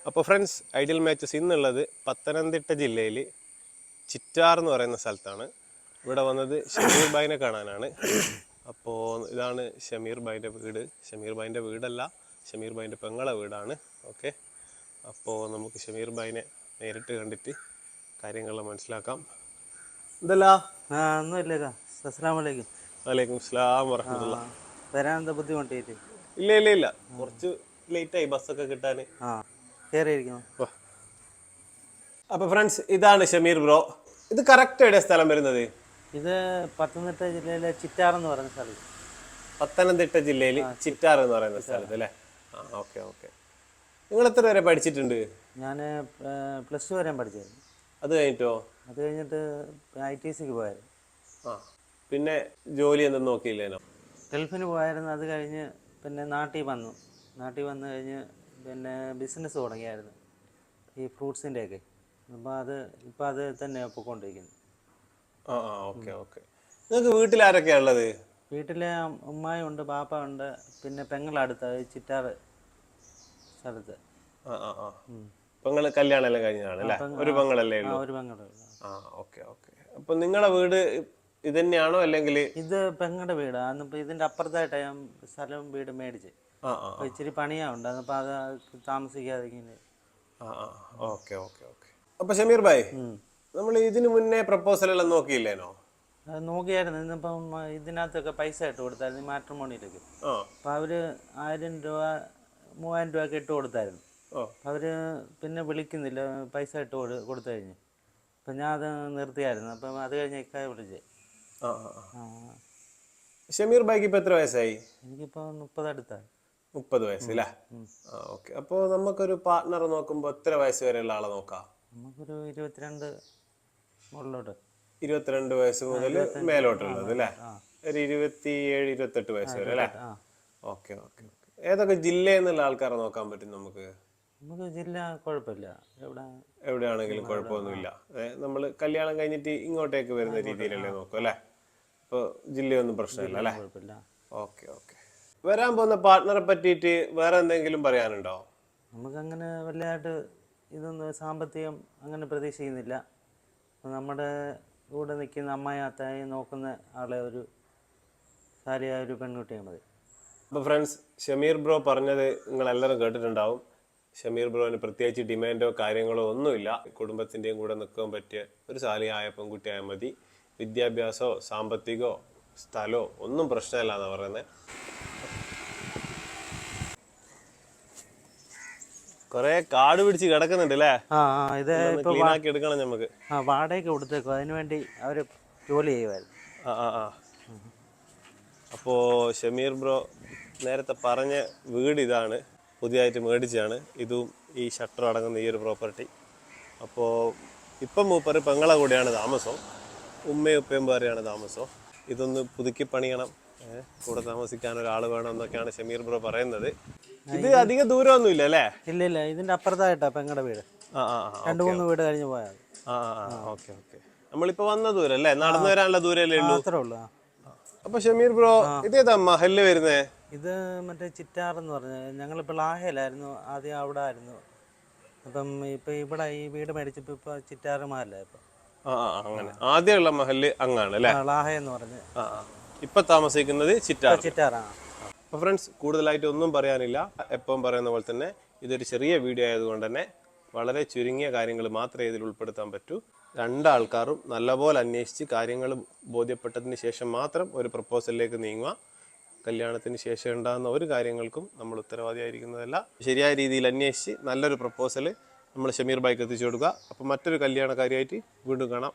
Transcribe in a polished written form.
അപ്പോൾ friends, ideal matches ഇന്നുള്ളത് പത്തനംതിട്ട ജില്ലയിൽ ചിറ്റാർ എന്ന് പറയുന്ന സ്ഥലത്താണ്. ഇവിടെ വന്നത് ഷമീർ ഭായിനെ കാണാനാണ്. അപ്പോൾ ഇതാണ് ഷമീർ ഭായിൻ്റെ വീട്. ഷമീർ ഭായിൻ്റെ വീടല്ല, ഷമീർ ഭായിൻ്റെ പെങ്ങളെ വീടാണ്. ഓക്കെ, അപ്പോൾ നമുക്ക് ഷമീർ ഭായിനെ നേരിട്ട് കണ്ടിട്ട് കാര്യങ്ങൾ മനസ്സിലാക്കാം. എന്തല്ല? ഒന്നുമില്ല. അസ്സലാമു അലൈക്കും. വലൈക്കും സ്ലാം വറഹ്മത്തുള്ളാഹി. വരാൻ എന്താ ബുദ്ധിമുട്ടിയിട്ട്? ഇല്ല, കുറച്ച് ലേറ്റായി ബസ്സൊക്കെ കിട്ടാൻ. അപ്പൊ ഫ്രണ്ട്സ്, ഇതാണ് ഷമീർ ബ്രോ. ഇത് കറക്റ്റ് എവിടെ സ്ഥലം വരുന്നത്? ഇത് പത്തനംതിട്ട ജില്ലയിലെ ചിറ്റാർ എന്ന് പറയുന്ന സ്ഥലം. പത്തനംതിട്ട ജില്ലയിൽ ചിറ്റാർ എന്ന് പറയുന്ന സ്ഥലത്ത് അല്ലേ? ഓക്കെ. നിങ്ങൾ എത്ര വരെ പഠിച്ചിട്ടുണ്ട്? ഞാൻ +2 വരെ പഠിച്ചായിരുന്നു. അത് കഴിഞ്ഞിട്ടോ? അത് കഴിഞ്ഞിട്ട് ITCക്ക് പോയായിരുന്നു. പിന്നെ ജോലി എന്തെന്ന് നോക്കിയില്ലേനോ? ഗൾഫിന് പോയായിരുന്നു. അത് കഴിഞ്ഞ് പിന്നെ നാട്ടിൽ വന്നു കഴിഞ്ഞ് പിന്നെ ബിസിനസ് തുടങ്ങിയായിരുന്നു, ഈ ഫ്രൂട്ട്സിൻ്റെയൊക്കെ. അപ്പോൾ അത് തന്നെ പോയിക്കൊണ്ടിരിക്കുന്നു. ഓക്കെ. നിങ്ങൾക്ക് വീട്ടിൽ ആരൊക്കെയാ ഉള്ളത്? വീട്ടിലെ ഉമ്മായുണ്ട്, ബാപ്പ ഉണ്ട്, പിന്നെ പെങ്ങളടുത്ത് ചിറ്റാർ സ്ഥലത്ത്. പെങ്ങള് കല്യാണം എല്ലാം കഴിഞ്ഞതാണ് അല്ലേ? ഒരു പെങ്ങളല്ലേ ഉള്ളൂ? ഒരു പെങ്ങളേ ഉള്ളൂ. ഓക്കെ. അപ്പൊ നിങ്ങളെ വീട് ഇത് തന്നെയാണോ അല്ലെങ്കിൽ? ഇത് പെങ്ങളുടെ വീടാണ്. ഇപ്പൊ ഇതിന്റെ അപ്പുറത്തായിട്ട് ഞാൻ സ്ഥലവും വീട് മേടിച്ച് ഇച്ചിരി പണിയാവുണ്ട്. അപ്പൊ അത് താമസിക്കാതെ ഇങ്ങനെ. ഓക്കെ. അപ്പൊ ഷമീർ ഭായ്, നമ്മൾ ഇതിനു മുന്നേ പ്രപ്പോസൽ എല്ലാം നോക്കിയില്ലേനോ? അത് നോക്കിയായിരുന്നു. ഇന്നിപ്പം ഇതിനകത്തൊക്കെ പൈസ ഇട്ട് കൊടുത്തായിരുന്നു, മാട്രിമോണിയിലേക്ക്. അപ്പൊ അവര് 1000 രൂപ 3000 രൂപ ഒക്കെ ഇട്ട് കൊടുത്തായിരുന്നു. അവര് പിന്നെ വിളിക്കുന്നില്ല, പൈസ ഇട്ട് കൊടുത്തു കഴിഞ്ഞ്. അപ്പം ഞാൻ അത് നിർത്തിയായിരുന്നു. അപ്പം അത് കഴിഞ്ഞ് ഇക്കായെ വിളിച്ചേ. ഷമീർ ഭായിക്ക് ഇപ്പൊ എത്ര വയസ്സായി? എനിക്കിപ്പോ 30 അടുത്തായി. 30 വയസ്സല്ലേ? ഓക്കെ. അപ്പോൾ നമുക്കൊരു പാർട്ട്ണർ നോക്കുമ്പോൾ എത്ര വയസ്സ് വരെയുള്ള ആളെ നോക്കാം? നമുക്കൊരു 22 മുകളിലോട്ട്. 22 വയസ്സ് മുതൽ മേലോട്ടുള്ളത് അല്ലേ? ഒരു 27, 28 വയസ്സ് വരെ അല്ലേ? ഓക്കെ. ഏതൊക്കെ ജില്ലയിൽ നിന്നുള്ള ആൾക്കാരെ നോക്കാൻ പറ്റും നമുക്ക്? നമുക്ക് ജില്ല കുഴപ്പമില്ല, എവിടെയാണെങ്കിലും കുഴപ്പമൊന്നുമില്ല. നമ്മൾ കല്യാണം കഴിഞ്ഞിട്ട് ഇങ്ങോട്ടേക്ക് വരുന്ന രീതിയിലല്ലേ നോക്കും അല്ലേ? അപ്പോൾ ജില്ലയൊന്നും പ്രശ്നമില്ല അല്ലേ? ഓക്കെ. വരാൻ പോകുന്ന പാർട്ട്ണറെ പറ്റിയിട്ട് വേറെ എന്തെങ്കിലും പറയാനുണ്ടോ? നമുക്കങ്ങനെ വലുതായിട്ട് ഇതൊന്നും സാമ്പത്തികം അങ്ങനെ പ്രതീക്ഷിക്കുന്നില്ല. നമ്മുടെ കൂടെ നിൽക്കുന്ന അമ്മായി അത്തായി നോക്കുന്ന ആളെ ഒരു സാരിയായ ഒരു പെൺകുട്ടിയാണ് മതി. അപ്പോൾ ഫ്രണ്ട്സ്, ഷമീർ ബ്രോ പറഞ്ഞത് നിങ്ങളെല്ലാവരും കേട്ടിട്ടുണ്ടാവും. ഷമീർ ബ്രോന് പ്രത്യേകിച്ച് ഡിമാൻഡോ കാര്യങ്ങളോ ഒന്നുമില്ല. കുടുംബത്തിൻ്റെയും കൂടെ നിൽക്കാൻ പറ്റിയ ഒരു സാലിയായ പെൺകുട്ടിയായാൽ മതി. വിദ്യാഭ്യാസമോ സാമ്പത്തികമോ സ്ഥലമോ ഒന്നും പ്രശ്നമില്ല എന്നാണ് പറയുന്നത്. കൊറേ കാട് പിടിച്ച് കിടക്കുന്നുണ്ട് അല്ലേ? ക്ലീൻ ആക്കി എടുക്കണം നമുക്ക്. വാടകയ്ക്ക് കൊടുത്തേക്കും, അതിനുവേണ്ടി അവര് ജോലി ചെയ്യുമായിരുന്നു. അപ്പോൾ ഷമീർ ബ്രോ നേരത്തെ പറഞ്ഞ വീട് ഇതാണ്, പുതിയതായിട്ട് മേടിച്ചാണ്. ഇതും ഈ ഷട്ടർ അടങ്ങുന്ന ഈ ഒരു പ്രോപ്പർട്ടി. അപ്പോൾ ഇപ്പം മൂപ്പര് പെങ്ങളെ കൂടെയാണ് താമസം, ഉമ്മയും ഉപ്പയും വേറെയാണ് താമസം. ഇതൊന്ന് പുതുക്കി പണിയണം, കൂടെ താമസിക്കാൻ ഒരാൾ വേണം എന്നൊക്കെയാണ് ഷമീർ ബ്രോ പറയുന്നത്. ഇത് അധിക ദൂരമൊന്നും ഇല്ല അല്ലേ? ഇല്ല, ഇതിന്റെ അപ്പുറത്തായിട്ടാ പെങ്ങളുടെ വീട്. 2-3 വീട് കഴിഞ്ഞ് പോയാൽ. ഓക്കെ. നമ്മളിപ്പോ വന്ന ദൂരം അല്ലേ? നടന്നു വരാനുള്ള ദൂരല്ലേ ഉള്ളൂ? അത്രേ ഉള്ളൂ. അപ്പൊ ഷമീർ ബ്രോ, ഇതേതാ മഹല്ല് വരുന്നേ? ഇത് മറ്റേ ചിറ്റാർ എന്ന് പറഞ്ഞ, ഞങ്ങളിപ്പോൾ ലാഹയിലായിരുന്നു ആദ്യം, അവിടെ ആയിരുന്നു. അപ്പം ഇപ്പൊ ഇവിടെ ഈ വീട് മേടിച്ചപ്പോ ഇപ്പൊ ചിറ്റാർ മഹല്ല. ഇപ്പൊ അങ്ങനെ ആദ്യമുള്ള മഹല്ല് അങ്ങാണ് അല്ലേ? ലാഹ എന്ന് പറഞ്ഞ്. ഇപ്പൊ താമസിക്കുന്നത് ചിറ്റാറാണ്. അപ്പോൾ ഫ്രണ്ട്സ്, കൂടുതലായിട്ട് ഒന്നും പറയാനില്ല. എപ്പം പറയുന്ന പോലെ തന്നെ ഇതൊരു ചെറിയ വീഡിയോ ആയതുകൊണ്ട് തന്നെ വളരെ ചുരുങ്ങിയ കാര്യങ്ങൾ മാത്രമേ ഇതിൽ ഉൾപ്പെടുത്താൻ പറ്റൂ. രണ്ടാൾക്കാരും നല്ലപോലെ അന്വേഷിച്ച് കാര്യങ്ങൾ ബോധ്യപ്പെട്ടതിന് ശേഷം മാത്രം ഒരു പ്രപ്പോസലിലേക്ക് നീങ്ങുക. കല്യാണത്തിന് ശേഷം ഉണ്ടാകുന്ന ഒരു കാര്യങ്ങൾക്കും നമ്മൾ ഉത്തരവാദിയായിരിക്കുന്നതല്ല. ശരിയായ രീതിയിൽ അന്വേഷിച്ച് നല്ലൊരു പ്രപ്പോസൽ നമ്മൾ ഷമീർ ഭായിക്ക് എത്തിച്ചു കൊടുക്കുക. അപ്പോൾ മറ്റൊരു കല്യാണക്കാരിയായിട്ട് വീണ്ടും കാണാം.